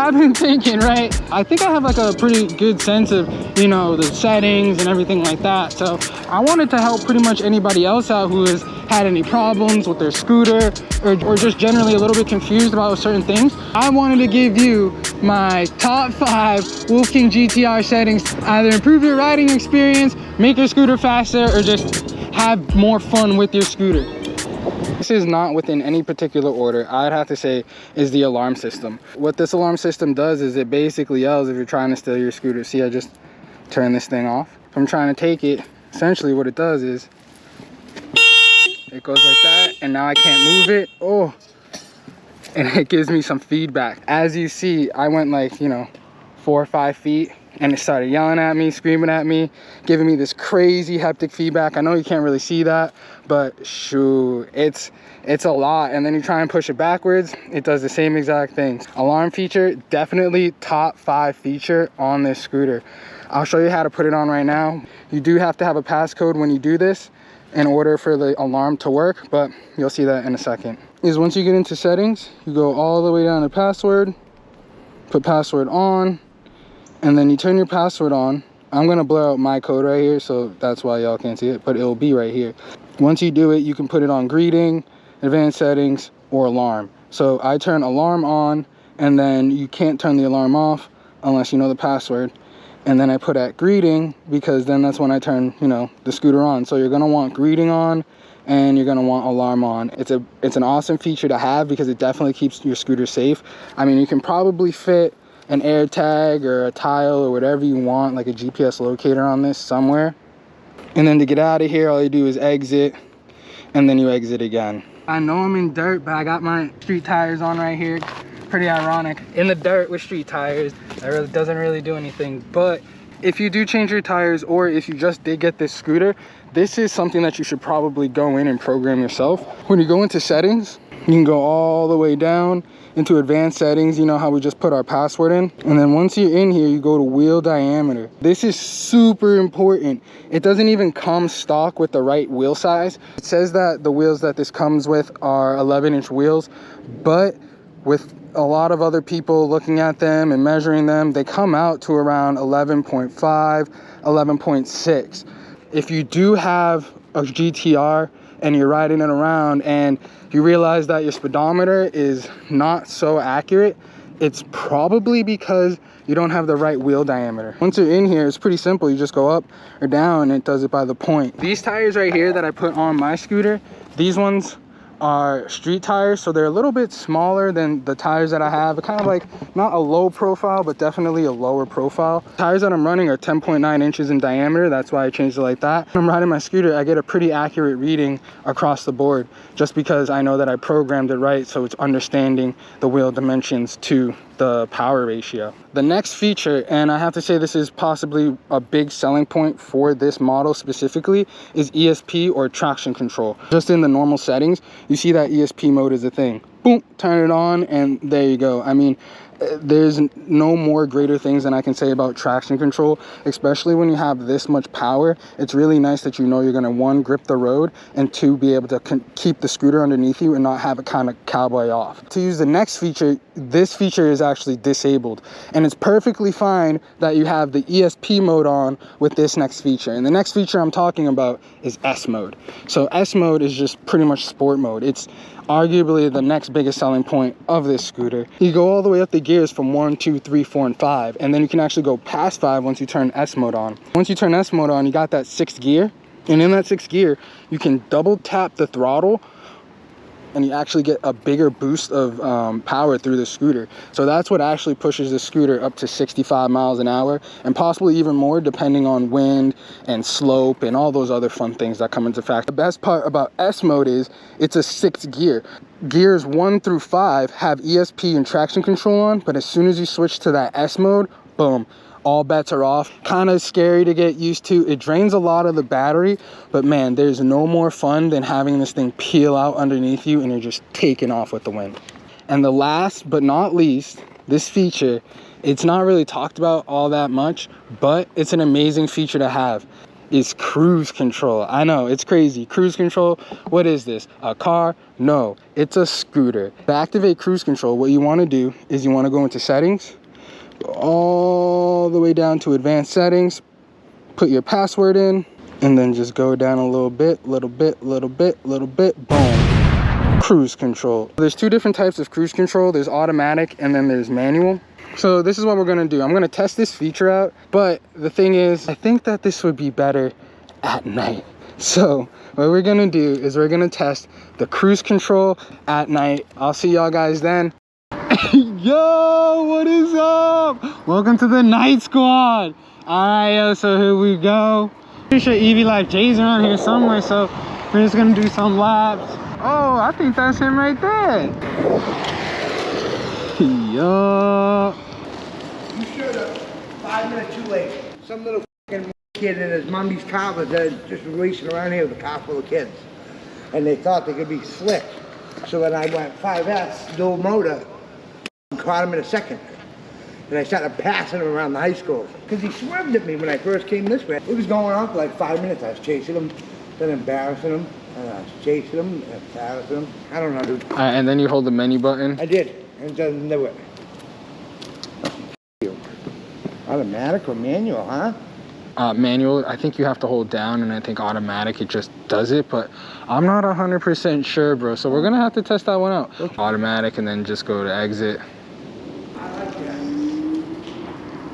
I've been thinking, right? I think I have like a pretty good sense of, you know, the settings and everything like that. So I wanted to help pretty much anybody else out who has had any problems with their scooter or just generally a little bit confused about certain things. I wanted to give you my top 5 Wolf King GTR settings. Either improve your riding experience, make your scooter faster, or just have more fun with your scooter. This is not within any particular order. I'd have to say is the alarm system. What this alarm system does is it basically yells if you're trying to steal your scooter. See, I just turned this thing off. If I'm trying to take it, essentially what it does is it goes like that, and now I can't move it. Oh, and it gives me some feedback. As you see, I went like, you know, 4 or 5 feet, and it started yelling at me, screaming at me, giving me this crazy haptic feedback. I know you can't really see that, but shoot, it's a lot. And then you try and push it backwards, it does the same exact thing. Alarm feature, definitely top 5 feature on this scooter. I'll show you how to put it on right now. You do have to have a passcode when you do this in order for the alarm to work, but you'll see that in a second. Is once you get into settings, you go all the way down to password, put password on, and then you turn your password on. I'm gonna blur out my code right here, so that's why y'all can't see it, but it'll be right here. Once you do it, you can put it on greeting, advanced settings, or alarm. So I turn alarm on, and then you can't turn the alarm off unless you know the password. And then I put at greeting, because then that's when I turn, you know, the scooter on. So you're gonna want greeting on, and you're gonna want alarm on. It's an awesome feature to have because it definitely keeps your scooter safe. I mean, you can probably fit an air tag or a tile or whatever you want, like a GPS locator on this somewhere. And then to get out of here, all you do is exit, and then you exit again. I know I'm in dirt, but I got my street tires on right here. Pretty ironic, in the dirt with street tires. That really doesn't really do anything. But if you do change your tires, or if you just did get this scooter, this is something that you should probably go in and program yourself. When you go into settings, you can go all the way down into advanced settings. You know how we just put our password in, and then once you're in here, you go to wheel diameter. This is super important. It doesn't even come stock with the right wheel size. It says that the wheels that this comes with are 11-inch wheels, but with a lot of other people looking at them and measuring them, they come out to around 11.5, 11.6. If you do have a GTR and you're riding it around and you realize that your speedometer is not so accurate, it's probably because you don't have the right wheel diameter. Once you're in here, it's pretty simple. You just go up or down, and it does it by the point. These tires right here that I put on my scooter, these ones are street tires, so they're a little bit smaller than the tires that I have. Kind of like not a low profile, but definitely a lower profile. Tires that I'm running are 10.9 inches in diameter. That's why I changed it like that. When I'm riding my scooter, I get a pretty accurate reading across the board, just because I know that I programmed it right, so it's understanding the wheel dimensions to the power ratio. The next feature, and I have to say this is possibly a big selling point for this model specifically, is ESP, or traction control. Just in the normal settings, you see that ESP mode is a thing. Boom, turn it on, and there you go. I mean, there's no more greater things than I can say about traction control, especially when you have this much power. It's really nice that you know you're going to, 1, grip the road, and 2, be able to keep the scooter underneath you and not have it kind of cowboy off. To use the next feature, this feature is actually disabled, and it's perfectly fine that you have the ESP mode on with this next feature. And the next feature I'm talking about is S mode. So S mode is just pretty much sport mode. It's arguably the next biggest selling point of this scooter. You go all the way up the gears from 1, 2, 3, 4, and 5, and then you can actually go past 5 once you turn S mode on. Once you turn S mode on, you got that 6th gear, and in that 6th gear, you can double tap the throttle, and you actually get a bigger boost of power through the scooter. So that's what actually pushes the scooter up to 65 miles an hour, and possibly even more depending on wind and slope and all those other fun things that come into fact. The best part about S mode is it's a 6th gear. Gears 1 through 5 have ESP and traction control on, but as soon as you switch to that S mode, boom, all bets are off. Kind of scary to get used to. It drains a lot of the battery, but man, there's no more fun than having this thing peel out underneath you and you're just taking off with the wind. And the last but not least, this feature, it's not really talked about all that much, but it's an amazing feature to have. is cruise control. I know, it's crazy. Cruise control, what is this? A car? No, it's a scooter. To activate cruise control, what you want to do is you want to go into settings, go all the way down to advanced settings, put your password in, and then just go down a little bit, boom. Cruise control. There's two different types of cruise control. There's automatic and then there's manual. So this is what we're gonna do. I'm gonna test this feature out, but the thing is, I think that this would be better at night. So what we're gonna do is we're gonna test the cruise control at night. I'll see y'all guys then. Yo, what is up? Welcome to the night squad. All right, yo, so here we go. Pretty sure EVLifeJays around here somewhere, so we're just gonna do some laps. Oh, I think that's him right there. Yo. You showed up 5 minutes too late. Some little fucking kid in his mommy's car was just racing around here with a car full of kids. And they thought they could be slick. So when I went 5S, dual motor, caught him in a second. And I started passing him around the high school. Because he swerved at me when I first came this way. It was going on for like 5 minutes. I was chasing him, then embarrassing him. And I was chasing him, embarrassing him. I don't know, dude. And then you hold the menu button? I did. And it doesn't do it. Automatic or manual, huh? Manual, I think you have to hold down, and I think automatic, it just does it, but I'm not 100% sure, bro. So we're gonna have to test that one out. Okay. Automatic, and then just go to exit. I like that.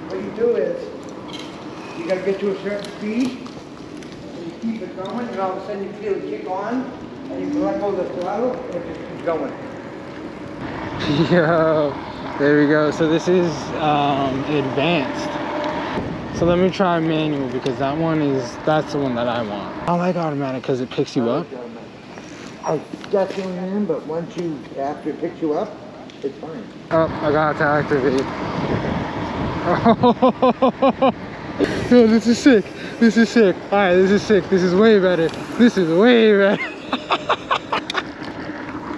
What you do is, you gotta get to a certain speed, and you keep it going, and all of a sudden you feel it kick on, and you can let go of the throttle, and it just keeps going. Yo, there we go. So this is advanced. So let me try manual, because that's the one that I want. I like automatic because it picks you up. I definitely am, but after it picks you up, it's fine. Oh, I got to activate. Oh, yo, this is sick. This is sick. All right, this is sick. This is way better. This is way better.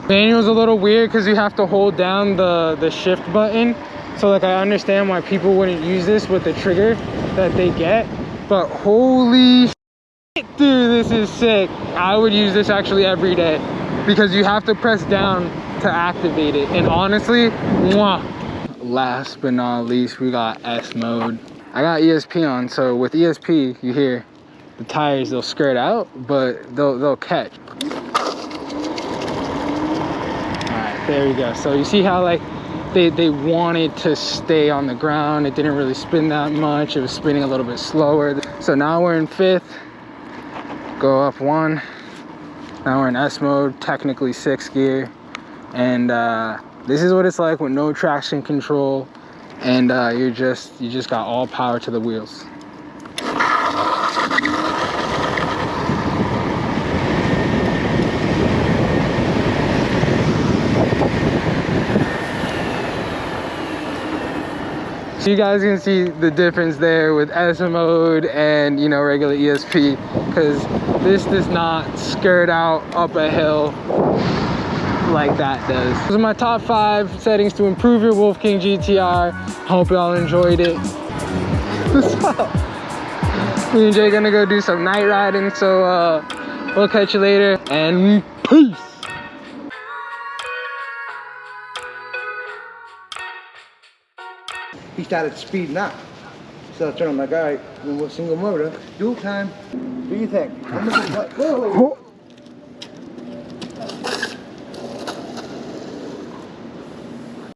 Manual's a little weird because you have to hold down the shift button. So like I understand why people wouldn't use this with the trigger that they get, but holy shit, dude, this is sick. I would use this actually every day because you have to press down to activate it. And honestly, mwah. Last but not least, we got S mode. I got ESP on, so with ESP, you hear the tires, they'll skirt out, but they'll catch. There we go. So you see how like they wanted to stay on the ground. It didn't really spin that much. It was spinning a little bit slower. So now we're in 5th. Go up 1. Now we're in S mode, technically 6th gear. And this is what it's like with no traction control. And you just got all power to the wheels. So you guys can see the difference there with S mode and, you know, regular ESP, because this does not skirt out up a hill like that does. Those are my top 5 settings to improve your Wolf King GTR. Hope y'all enjoyed it. What's up? Me and Jay gonna go do some night riding, so we'll catch you later, and peace. He started speeding up. So I told him, like, all right, we'll single motor, dual time. What do you think? Whoa.